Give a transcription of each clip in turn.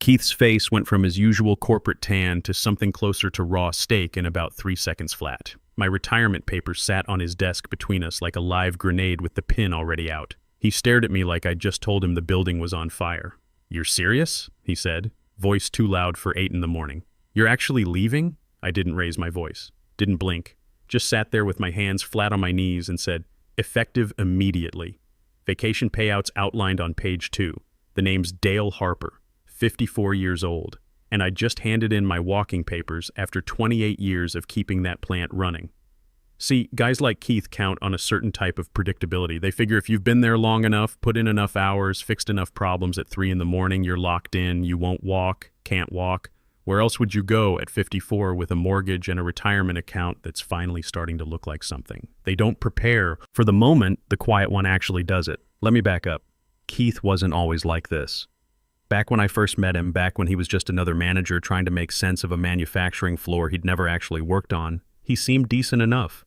Keith's face went from his usual corporate tan to something closer to raw steak in about 3 seconds flat. My retirement papers sat on his desk between us like a live grenade with the pin already out. He stared at me like I'd just told him the building was on fire. "You're serious?" he said, voice too loud for 8 in the morning. "You're actually leaving?" I didn't raise my voice, didn't blink, just sat there with my hands flat on my knees and said, "Effective immediately. Vacation payouts outlined on page 2. The name's Dale Harper, 54 years old, and I just handed in my walking papers after 28 years of keeping that plant running." See, guys like Keith count on a certain type of predictability. They figure if you've been there long enough, put in enough hours, fixed enough problems at 3 in the morning, you're locked in, you won't walk, can't walk. Where else would you go at 54 with a mortgage and a retirement account that's finally starting to look like something? They don't prepare for the moment the quiet one actually does it. Let me back up. Keith wasn't always like this. Back when I first met him, back when he was just another manager trying to make sense of a manufacturing floor he'd never actually worked on, he seemed decent enough.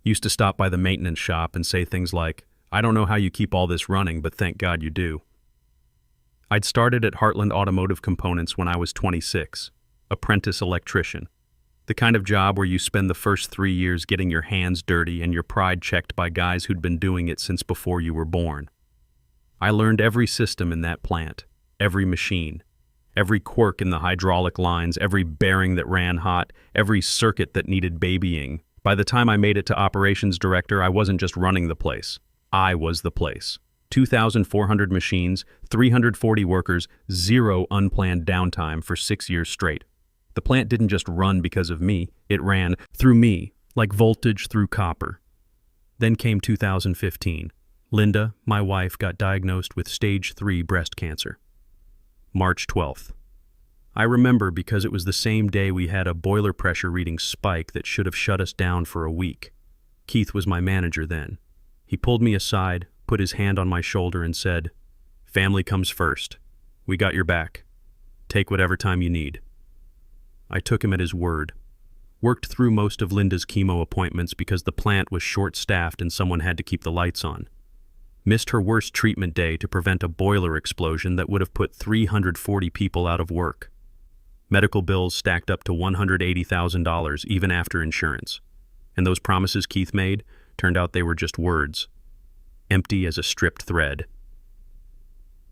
Used to stop by the maintenance shop and say things like, "I don't know how you keep all this running, but thank God you do." I'd started at Heartland Automotive Components when I was 26, apprentice electrician. The kind of job where you spend the first 3 years getting your hands dirty and your pride checked by guys who'd been doing it since before you were born. I learned every system in that plant, every machine, every quirk in the hydraulic lines, every bearing that ran hot, every circuit that needed babying. By the time I made it to operations director, I wasn't just running the place. I was the place. 2,400 machines, 340 workers, 0 unplanned downtime for 6 years straight. The plant didn't just run because of me, it ran through me, like voltage through copper. Then came 2015. Linda, my wife, got diagnosed with stage 3 breast cancer. March 12th. I remember because it was the same day we had a boiler pressure reading spike that should have shut us down for a week. Keith was my manager then. He pulled me aside, put his hand on my shoulder and said, "Family comes first. We got your back. Take whatever time you need." I took him at his word. Worked through most of Linda's chemo appointments because the plant was short-staffed and someone had to keep the lights on. Missed her worst treatment day to prevent a boiler explosion that would have put 340 people out of work. Medical bills stacked up to $180,000 even after insurance. And those promises Keith made turned out they were just words, empty as a stripped thread.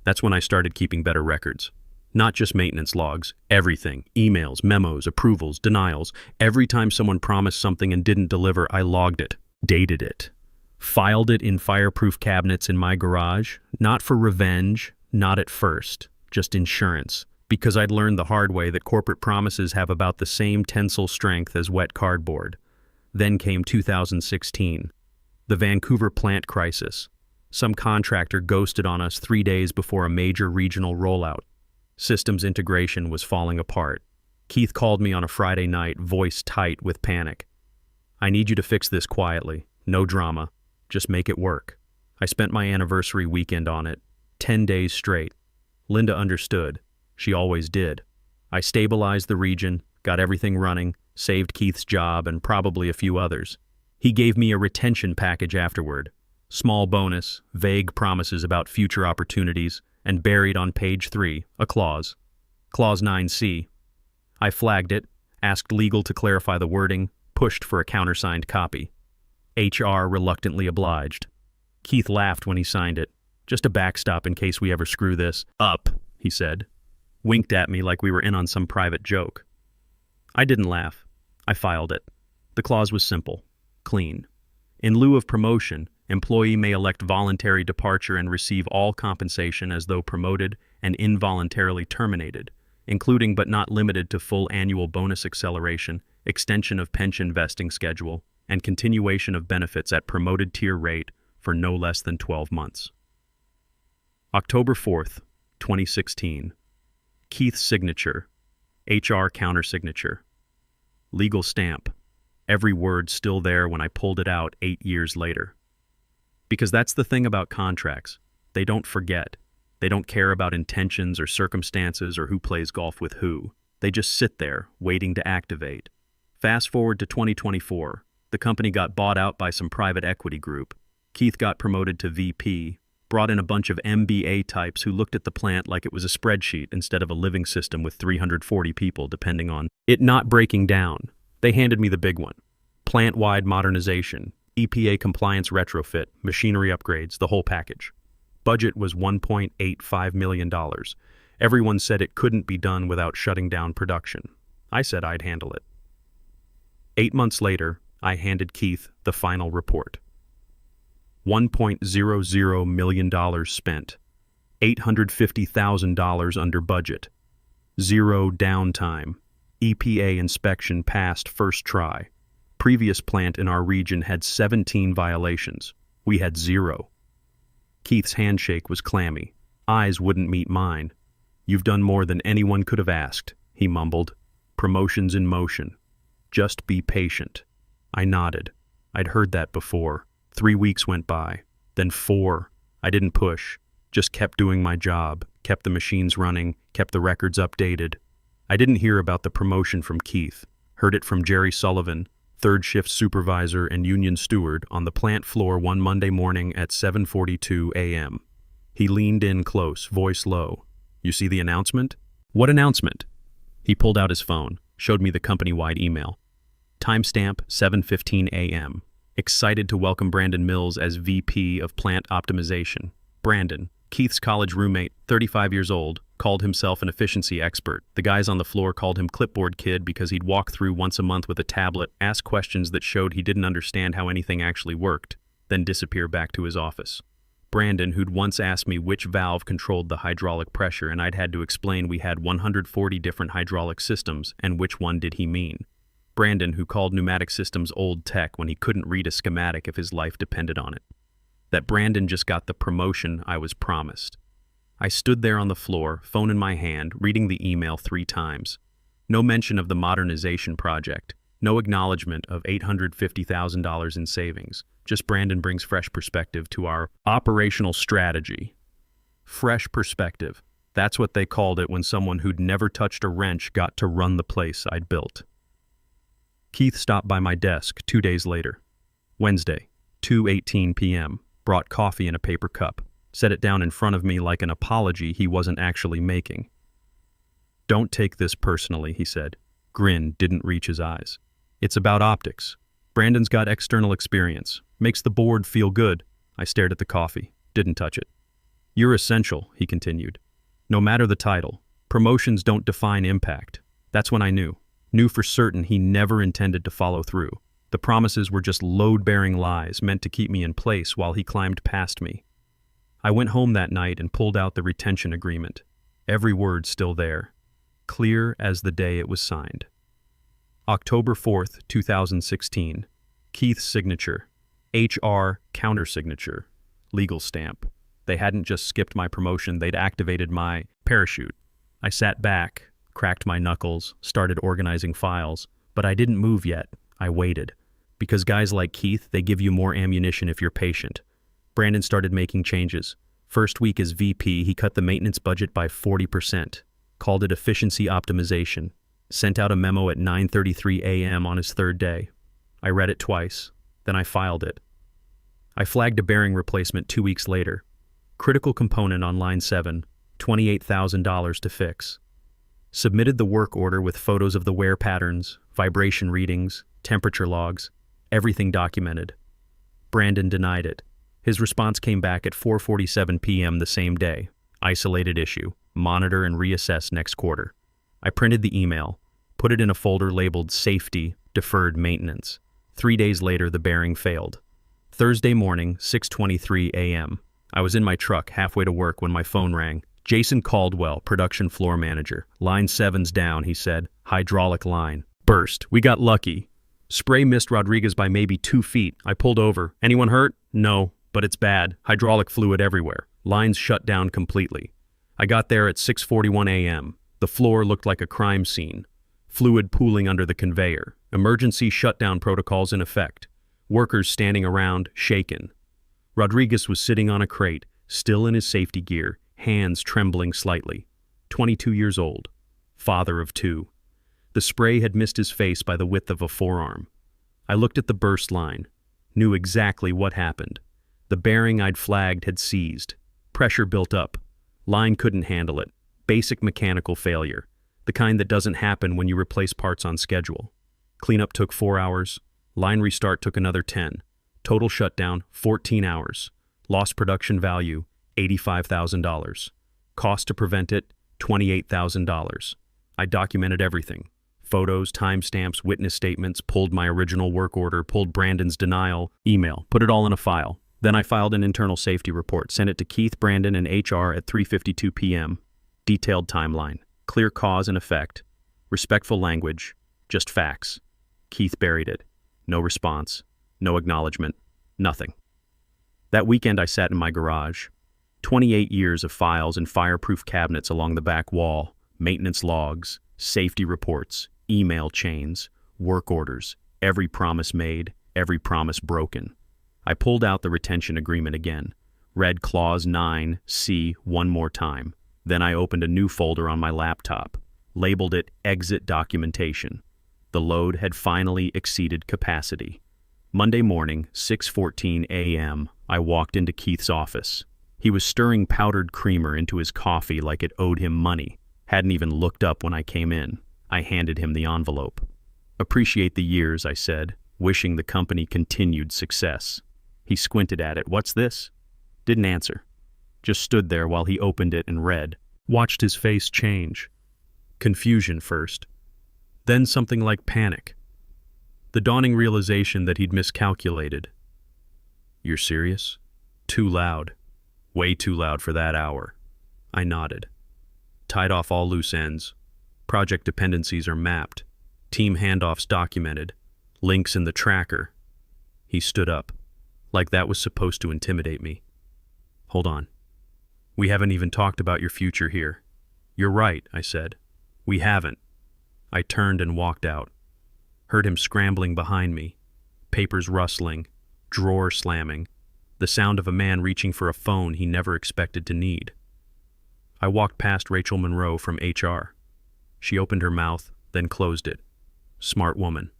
That's when I started keeping better records. Not just maintenance logs, everything, emails, memos, approvals, denials. Every time someone promised something and didn't deliver, I logged it, dated it, filed it in fireproof cabinets in my garage, not for revenge, not at first, just insurance. Because I'd learned the hard way that corporate promises have about the same tensile strength as wet cardboard. Then came 2016, the Vancouver plant crisis. Some contractor ghosted on us 3 days before a major regional rollout. Systems integration was falling apart. Keith called me on a Friday night, voice tight with panic. "I need you to fix this quietly. No drama. Just make it work." I spent my anniversary weekend on it, 10 days straight. Linda understood. She always did. I stabilized the region, got everything running, saved Keith's job and probably a few others. He gave me a retention package afterward. Small bonus, vague promises about future opportunities, and buried on page 3, a clause. Clause 9C. I flagged it, asked legal to clarify the wording, pushed for a countersigned copy. HR reluctantly obliged. Keith laughed when he signed it. "Just a backstop in case we ever screw this up," he said. Winked at me like we were in on some private joke. I didn't laugh. I filed it. The clause was simple, clean. In lieu of promotion, employee may elect voluntary departure and receive all compensation as though promoted and involuntarily terminated, including but not limited to full annual bonus acceleration, extension of pension vesting schedule, and continuation of benefits at promoted tier rate for no less than 12 months. October 4th, 2016. Keith's signature, HR countersignature, legal stamp, every word still there when I pulled it out 8 years later. Because that's the thing about contracts. They don't forget. They don't care about intentions or circumstances or who plays golf with who. They just sit there, waiting to activate. Fast forward to 2024. The company got bought out by some private equity group. Keith got promoted to VP, brought in a bunch of MBA types who looked at the plant like it was a spreadsheet instead of a living system with 340 people depending on it not breaking down. They handed me the big one. Plant-wide modernization, EPA compliance retrofit, machinery upgrades, the whole package. Budget was $1.85 million. Everyone said it couldn't be done without shutting down production. I said I'd handle it. 8 months later, I handed Keith the final report. $1.00 million spent, $850,000 under budget, 0 downtime, EPA inspection passed first try. Previous plant in our region had 17 violations. We had 0. Keith's handshake was clammy. Eyes wouldn't meet mine. "You've done more than anyone could have asked," he mumbled. "Promotion's in motion. Just be patient." I nodded. I'd heard that before. 3 weeks went by, then 4. I didn't push, just kept doing my job, kept the machines running, kept the records updated. I didn't hear about the promotion from Keith. Heard it from Jerry Sullivan, third shift supervisor and union steward, on the plant floor one Monday morning at 7:42 a.m. He leaned in close, voice low. "You see the announcement?" "What announcement?" He pulled out his phone, showed me the company-wide email. Timestamp 7:15 a.m. Excited to welcome Brandon Mills as VP of Plant Optimization. Brandon, Keith's college roommate, 35 years old, called himself an efficiency expert. The guys on the floor called him Clipboard Kid because he'd walk through once a month with a tablet, ask questions that showed he didn't understand how anything actually worked, then disappear back to his office. Brandon, who'd once asked me which valve controlled the hydraulic pressure, and I'd had to explain we had 140 different hydraulic systems, and which one did he mean. Brandon, who called pneumatic systems old tech when he couldn't read a schematic if his life depended on it. That Brandon just got the promotion I was promised. I stood there on the floor, phone in my hand, reading the email 3 times. No mention of the modernization project, no acknowledgement of $850,000 in savings. Just Brandon brings fresh perspective to our operational strategy. Fresh perspective. That's what they called it when someone who'd never touched a wrench got to run the place I'd built. Keith stopped by my desk 2 days later. Wednesday, 2:18 p.m., brought coffee in a paper cup, set it down in front of me like an apology he wasn't actually making. "Don't take this personally," he said. Grin didn't reach his eyes. "It's about optics. Brandon's got external experience. Makes the board feel good." I stared at the coffee, didn't touch it. "You're essential," he continued. "No matter the title, promotions don't define impact." That's when I knew for certain he never intended to follow through. The promises were just load-bearing lies meant to keep me in place while he climbed past me. I went home that night and pulled out the retention agreement. Every word still there, clear as the day it was signed. October 4th, 2016. Keith's signature. HR countersignature. Legal stamp. They hadn't just skipped my promotion, they'd activated my parachute. I sat back, cracked my knuckles, started organizing files, but I didn't move yet. I waited. Because guys like Keith, they give you more ammunition if you're patient. Brandon started making changes. First week as VP, he cut the maintenance budget by 40%, called it efficiency optimization, sent out a memo at 9:33 a.m. on his 3rd day. I read it twice, then I filed it. I flagged a bearing replacement 2 weeks later. Critical component on line 7, $28,000 to fix. Submitted the work order with photos of the wear patterns, vibration readings, temperature logs, everything documented. Brandon denied it. His response came back at 4:47 p.m. the same day. Isolated issue. Monitor and reassess next quarter. I printed the email, put it in a folder labeled Safety, Deferred Maintenance. 3 days later, the bearing failed. Thursday morning, 6:23 a.m. I was in my truck halfway to work when my phone rang. Jason Caldwell, production floor manager. "Line 7's down," he said. "Hydraulic line. Burst. We got lucky. Spray missed Rodriguez by maybe 2 feet. I pulled over. Anyone hurt? No, but it's bad. Hydraulic fluid everywhere. Line's shut down completely." I got there at 6:41 a.m. The floor looked like a crime scene. Fluid pooling under the conveyor. Emergency shutdown protocols in effect. Workers standing around, shaken. Rodriguez was sitting on a crate, still in his safety gear, hands trembling slightly. 22 years old. Father of 2. The spray had missed his face by the width of a forearm. I looked at the burst line. Knew exactly what happened. The bearing I'd flagged had seized. Pressure built up. Line couldn't handle it. Basic mechanical failure. The kind that doesn't happen when you replace parts on schedule. Cleanup took 4 hours. Line restart took another 10. Total shutdown, 14 hours. Lost production value, $85,000. Cost to prevent it, $28,000. I documented everything. Photos, timestamps, witness statements, pulled my original work order, pulled Brandon's denial, email, put it all in a file. Then I filed an internal safety report, sent it to Keith, Brandon, and HR at 3:52 p.m. Detailed timeline, clear cause and effect, respectful language, just facts. Keith buried it. No response, no acknowledgement, nothing. That weekend I sat in my garage. 28 years of files and fireproof cabinets along the back wall, maintenance logs, safety reports, email chains, work orders, every promise made, every promise broken. I pulled out the retention agreement again, read clause 9C one more time. Then I opened a new folder on my laptop, labeled it Exit Documentation. The load had finally exceeded capacity. Monday morning, 6:14 a.m., I walked into Keith's office. He was stirring powdered creamer into his coffee like it owed him money. Hadn't even looked up when I came in. I handed him the envelope. "Appreciate the years," I said, wishing the company continued success. He squinted at it. "What's this?" Didn't answer. Just stood there while he opened it and read. Watched his face change. Confusion first. Then something like panic. The dawning realization that he'd miscalculated. "You're serious?" Too loud. Way too loud for that hour. I nodded. Tied off all loose ends. Project dependencies are mapped. Team handoffs documented. Links in the tracker. He stood up, like that was supposed to intimidate me. "Hold on. We haven't even talked about your future here." "You're right," I said. "We haven't." I turned and walked out. Heard him scrambling behind me. Papers rustling. Drawer slamming. The sound of a man reaching for a phone he never expected to need. I walked past Rachel Monroe from HR. She opened her mouth, then closed it. Smart woman.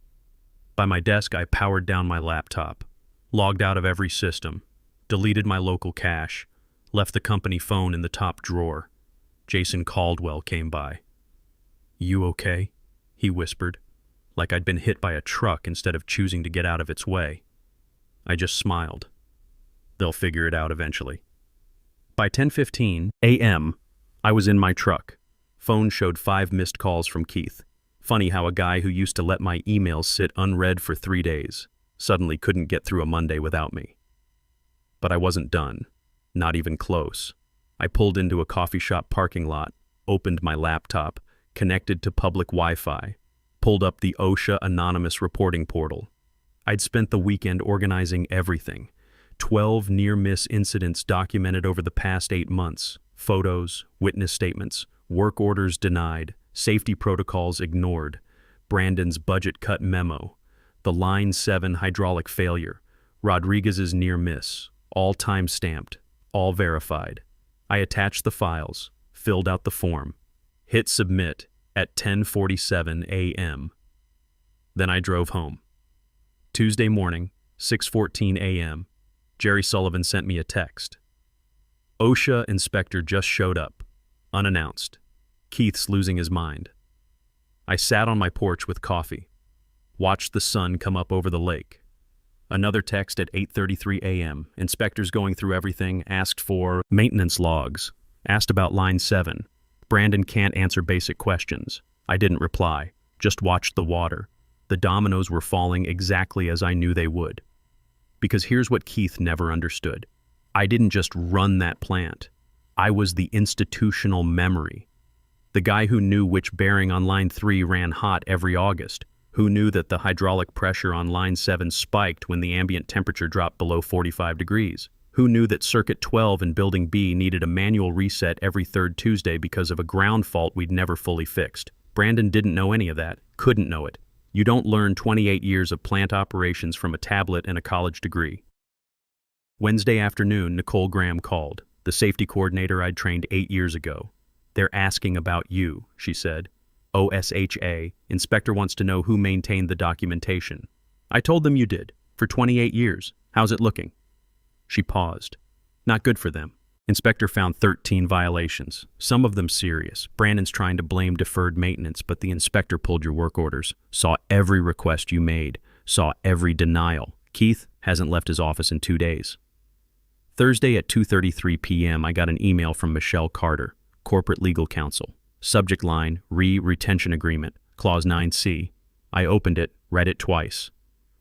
By my desk, I powered down my laptop, logged out of every system, deleted my local cache, left the company phone in the top drawer. Jason Caldwell came by. "You okay?" he whispered, like I'd been hit by a truck instead of choosing to get out of its way. I just smiled. They'll figure it out eventually. By 10:15 a.m., I was in my truck. Phone showed 5 missed calls from Keith. Funny how a guy who used to let my emails sit unread for 3 days suddenly couldn't get through a Monday without me. But I wasn't done. Not even close. I pulled into a coffee shop parking lot, opened my laptop, connected to public Wi-Fi, pulled up the OSHA anonymous reporting portal. I'd spent the weekend organizing everything. 12 near-miss incidents documented over the past 8 months. Photos, witness statements, work orders denied, safety protocols ignored, Brandon's budget cut memo, the Line 7 hydraulic failure, Rodriguez's near miss, all time-stamped, all verified. I attached the files, filled out the form, hit submit at 10:47 a.m. Then I drove home. Tuesday morning, 6:14 a.m., Jerry Sullivan sent me a text. OSHA inspector just showed up, unannounced. Keith's losing his mind. I sat on my porch with coffee, watched the sun come up over the lake. Another text at 8:33 a.m. Inspectors going through everything, asked for maintenance logs, asked about Line 7. Brandon can't answer basic questions. I didn't reply, just watched the water. The dominoes were falling exactly as I knew they would. Because here's what Keith never understood. I didn't just run that plant. I was the institutional memory. The guy who knew which bearing on Line 3 ran hot every August, who knew that the hydraulic pressure on Line 7 spiked when the ambient temperature dropped below 45 degrees, who knew that Circuit 12 in Building B needed a manual reset every third Tuesday because of a ground fault we'd never fully fixed. Brandon didn't know any of that, couldn't know it. You don't learn 28 years of plant operations from a tablet and a college degree. Wednesday afternoon, Nicole Graham called, the safety coordinator I'd trained 8 years ago. "They're asking about you," she said. "OSHA, inspector wants to know who maintained the documentation." "I told them you did, for 28 years. How's it looking?" She paused. "Not good for them. Inspector found 13 violations, some of them serious. Brandon's trying to blame deferred maintenance, but the inspector pulled your work orders, saw every request you made, saw every denial. Keith hasn't left his office in 2 days. Thursday at 2:33 p.m., I got an email from Michelle Carter, Corporate Legal Counsel. Subject line, Retention Agreement, Clause 9C. I opened it, read it twice.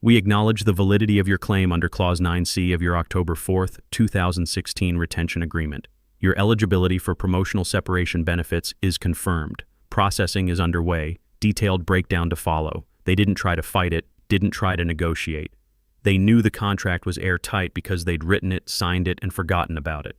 We acknowledge the validity of your claim under Clause 9C of your October 4th, 2016 retention agreement. Your eligibility for promotional separation benefits is confirmed. Processing is underway. Detailed breakdown to follow. They didn't try to fight it, didn't try to negotiate. They knew the contract was airtight because they'd written it, signed it, and forgotten about it.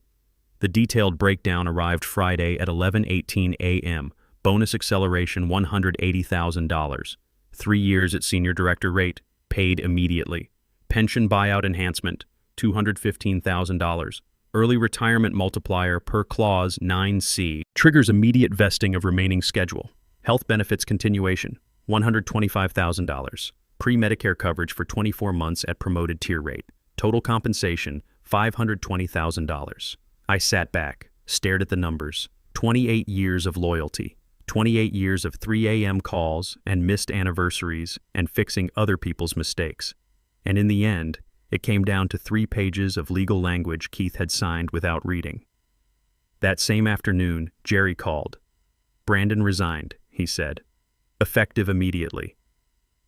The detailed breakdown arrived Friday at 11:18 a.m. Bonus acceleration $180,000. 3 years at senior director rate, paid immediately. Pension buyout enhancement, $215,000. Early retirement multiplier per Clause 9C triggers immediate vesting of remaining schedule. Health benefits continuation, $125,000. Pre-Medicare coverage for 24 months at promoted tier rate. Total compensation, $520,000. I sat back, stared at the numbers. 28 years of loyalty. 28 years of 3 a.m. calls and missed anniversaries and fixing other people's mistakes. And in the end, it came down to 3 pages of legal language Keith had signed without reading. That same afternoon, Jerry called. Brandon resigned, he said. Effective immediately.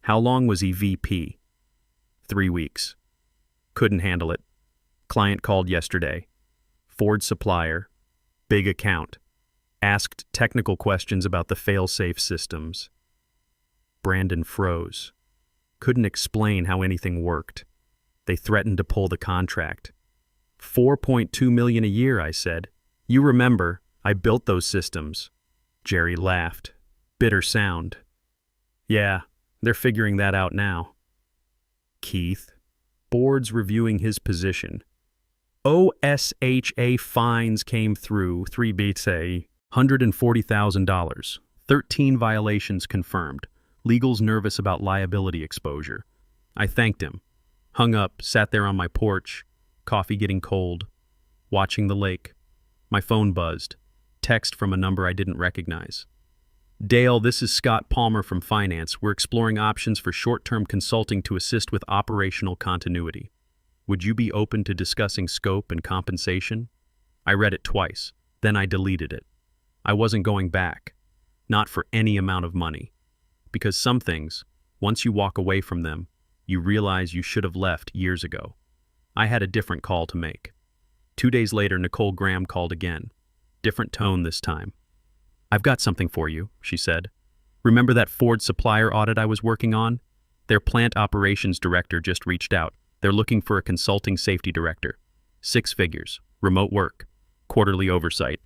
How long was he VP? 3 weeks. Couldn't handle it. Client called yesterday. Ford supplier. Big account. Asked technical questions about the fail-safe systems. Brandon froze. Couldn't explain how anything worked. They threatened to pull the contract. $4.2 million a year, I said. You remember, I built those systems. Jerry laughed. Bitter sound. Yeah, they're figuring that out now. Keith. Board's reviewing his position. OSHA fines came through, 3 beats a $140,000. 13 violations confirmed. Legal's nervous about liability exposure. I thanked him. Hung up, sat there on my porch, coffee getting cold, watching the lake. My phone buzzed. Text from a number I didn't recognize. Dale, this is Scott Palmer from Finance. We're exploring options for short-term consulting to assist with operational continuity. Would you be open to discussing scope and compensation? I read it twice, then I deleted it. I wasn't going back. Not for any amount of money. Because some things, once you walk away from them, you realize you should have left years ago. I had a different call to make. 2 days later, Nicole Graham called again. Different tone this time. I've got something for you, she said. Remember that Ford supplier audit I was working on? Their plant operations director just reached out. They're looking for a consulting safety director. 6 figures, remote work, quarterly oversight.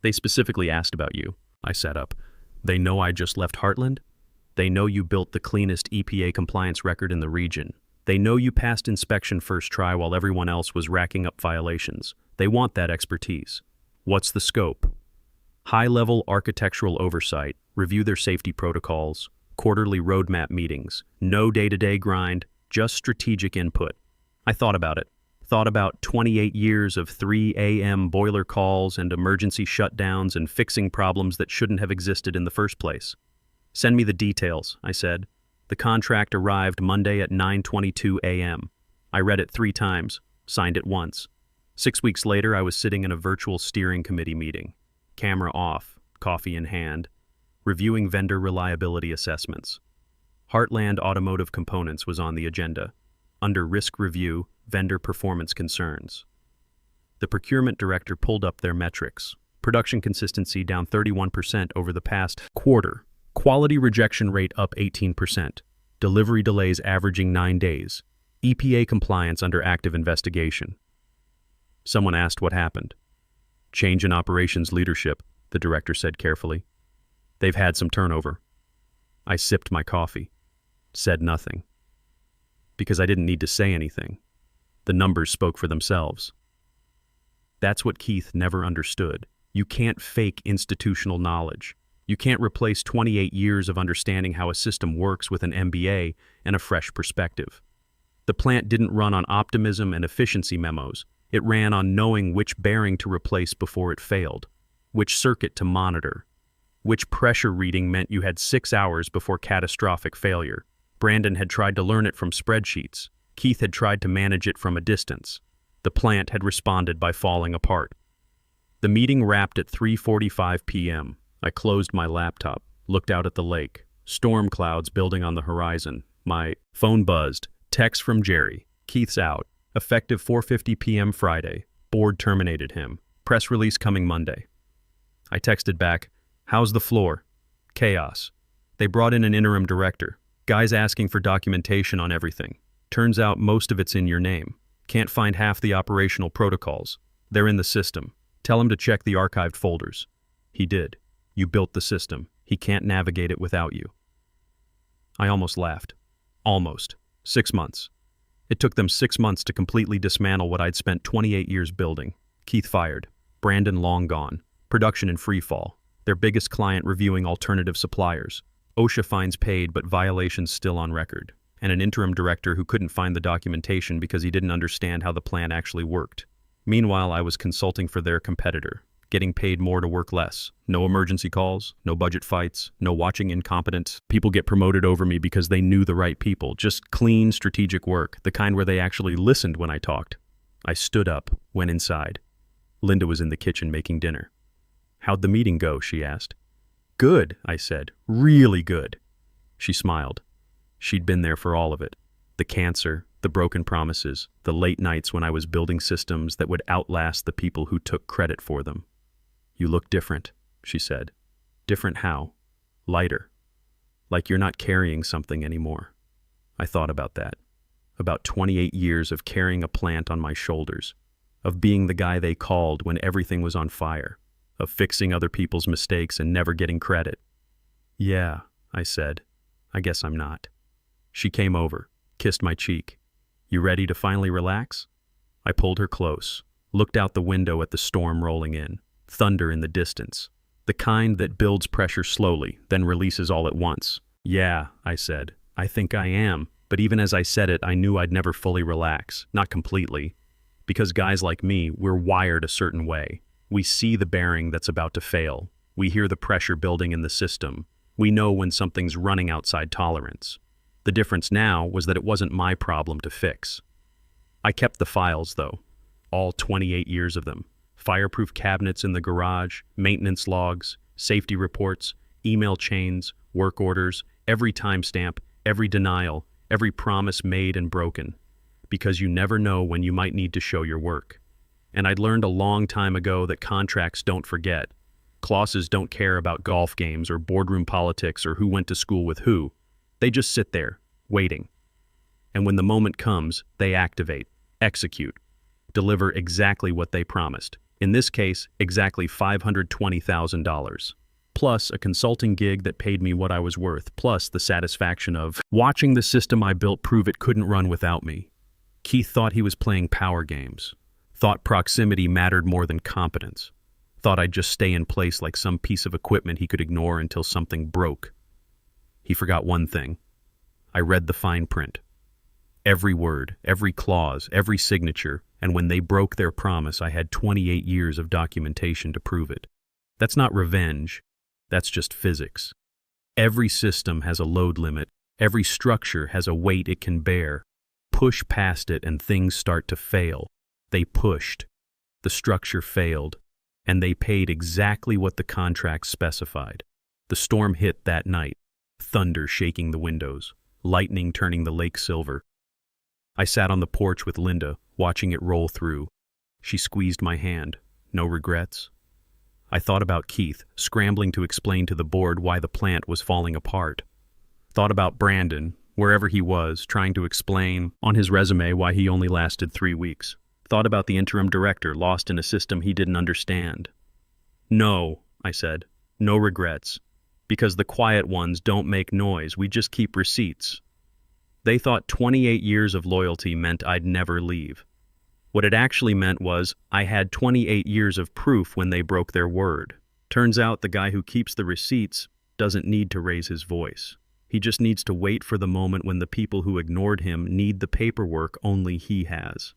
They specifically asked about you. I sat up. They know I just left Heartland? They know you built the cleanest EPA compliance record in the region. They know you passed inspection first try while everyone else was racking up violations. They want that expertise. What's the scope? High-level architectural oversight, review their safety protocols, quarterly roadmap meetings, no day-to-day grind, just strategic input. I thought about it. Thought about 28 years of 3 a.m. boiler calls and emergency shutdowns and fixing problems that shouldn't have existed in the first place. Send me the details, I said. The contract arrived Monday at 9:22 a.m. I read it 3 times, signed it once. 6 weeks later, I was sitting in a virtual steering committee meeting, camera off, coffee in hand, reviewing vendor reliability assessments. Heartland Automotive Components was on the agenda, under risk review, vendor performance concerns. The procurement director pulled up their metrics. Production consistency down 31% over the past quarter. Quality rejection rate up 18%. Delivery delays averaging 9 days. EPA compliance under active investigation. Someone asked what happened. Change in operations leadership, the director said carefully. They've had some turnover. I sipped my coffee. Said nothing. Because I didn't need to say anything. The numbers spoke for themselves. That's what Keith never understood. You can't fake institutional knowledge. You can't replace 28 years of understanding how a system works with an MBA and a fresh perspective. The plant didn't run on optimism and efficiency memos. It ran on knowing which bearing to replace before it failed, which circuit to monitor, which pressure reading meant you had 6 hours before catastrophic failure. Brandon had tried to learn it from spreadsheets. Keith had tried to manage it from a distance. The plant had responded by falling apart. The meeting wrapped at 3:45 p.m. I closed my laptop, looked out at the lake, storm clouds building on the horizon. My phone buzzed. Text from Jerry. Keith's out. Effective 4:50 p.m. Friday. Board terminated him. Press release coming Monday. I texted back, "How's the floor?" Chaos. They brought in an interim director. Guys asking for documentation on everything. Turns out most of it's in your name. Can't find half the operational protocols. They're in the system. Tell him to check the archived folders. He did. You built the system. He can't navigate it without you. I almost laughed. Almost. 6 months. It took them 6 months to completely dismantle what I'd spent 28 years building. Keith fired. Brandon long gone. Production in free fall. Their biggest client reviewing alternative suppliers. OSHA fines paid but violations still on record. And an interim director who couldn't find the documentation because he didn't understand how the plan actually worked. Meanwhile, I was consulting for their competitor, getting paid more to work less. No emergency calls, no budget fights, no watching incompetent people get promoted over me because they knew the right people. Just clean, strategic work, the kind where they actually listened when I talked. I stood up, went inside. Linda was in the kitchen making dinner. "How'd the meeting go?" she asked. "Good," I said. "Really good." She smiled. She'd been there for all of it. The cancer, the broken promises, the late nights when I was building systems that would outlast the people who took credit for them. "You look different," she said. "Different how?" "Lighter. Like you're not carrying something anymore." I thought about that. About 28 years of carrying a plant on my shoulders. Of being the guy they called when everything was on fire. Of fixing other people's mistakes and never getting credit. "Yeah," I said. "I guess I'm not." She came over, kissed my cheek. "You ready to finally relax?" I pulled her close, looked out the window at the storm rolling in, thunder in the distance, the kind that builds pressure slowly, then releases all at once. "Yeah," I said, "I think I am." But even as I said it, I knew I'd never fully relax, not completely. Because guys like me, we're wired a certain way. We see the bearing that's about to fail. We hear the pressure building in the system. We know when something's running outside tolerance. The difference now was that it wasn't my problem to fix. I kept the files, though. All 28 years of them. Fireproof cabinets in the garage, maintenance logs, safety reports, email chains, work orders, every timestamp, every denial, every promise made and broken. Because you never know when you might need to show your work. And I'd learned a long time ago that contracts don't forget. Clauses don't care about golf games or boardroom politics or who went to school with who. They just sit there, waiting. And when the moment comes, they activate, execute, deliver exactly what they promised. In this case, exactly $520,000. Plus a consulting gig that paid me what I was worth, plus the satisfaction of watching the system I built prove it couldn't run without me. Keith thought he was playing power games. Thought proximity mattered more than competence. Thought I'd just stay in place like some piece of equipment he could ignore until something broke. He forgot one thing. I read the fine print. Every word, every clause, every signature, and when they broke their promise, I had 28 years of documentation to prove it. That's not revenge. That's just physics. Every system has a load limit. Every structure has a weight it can bear. Push past it and things start to fail. They pushed. The structure failed. And they paid exactly what the contract specified. The storm hit that night. Thunder shaking the windows. Lightning turning the lake silver. I sat on the porch with Linda, watching it roll through. She squeezed my hand. No regrets? I thought about Keith, scrambling to explain to the board why the plant was falling apart. Thought about Brandon, wherever he was, trying to explain on his resume why he only lasted 3 weeks. Thought about the interim director lost in a system he didn't understand. "No," I said. "No regrets. Because the quiet ones don't make noise, we just keep receipts." They thought 28 years of loyalty meant I'd never leave. What it actually meant was I had 28 years of proof when they broke their word. Turns out the guy who keeps the receipts doesn't need to raise his voice. He just needs to wait for the moment when the people who ignored him need the paperwork only he has.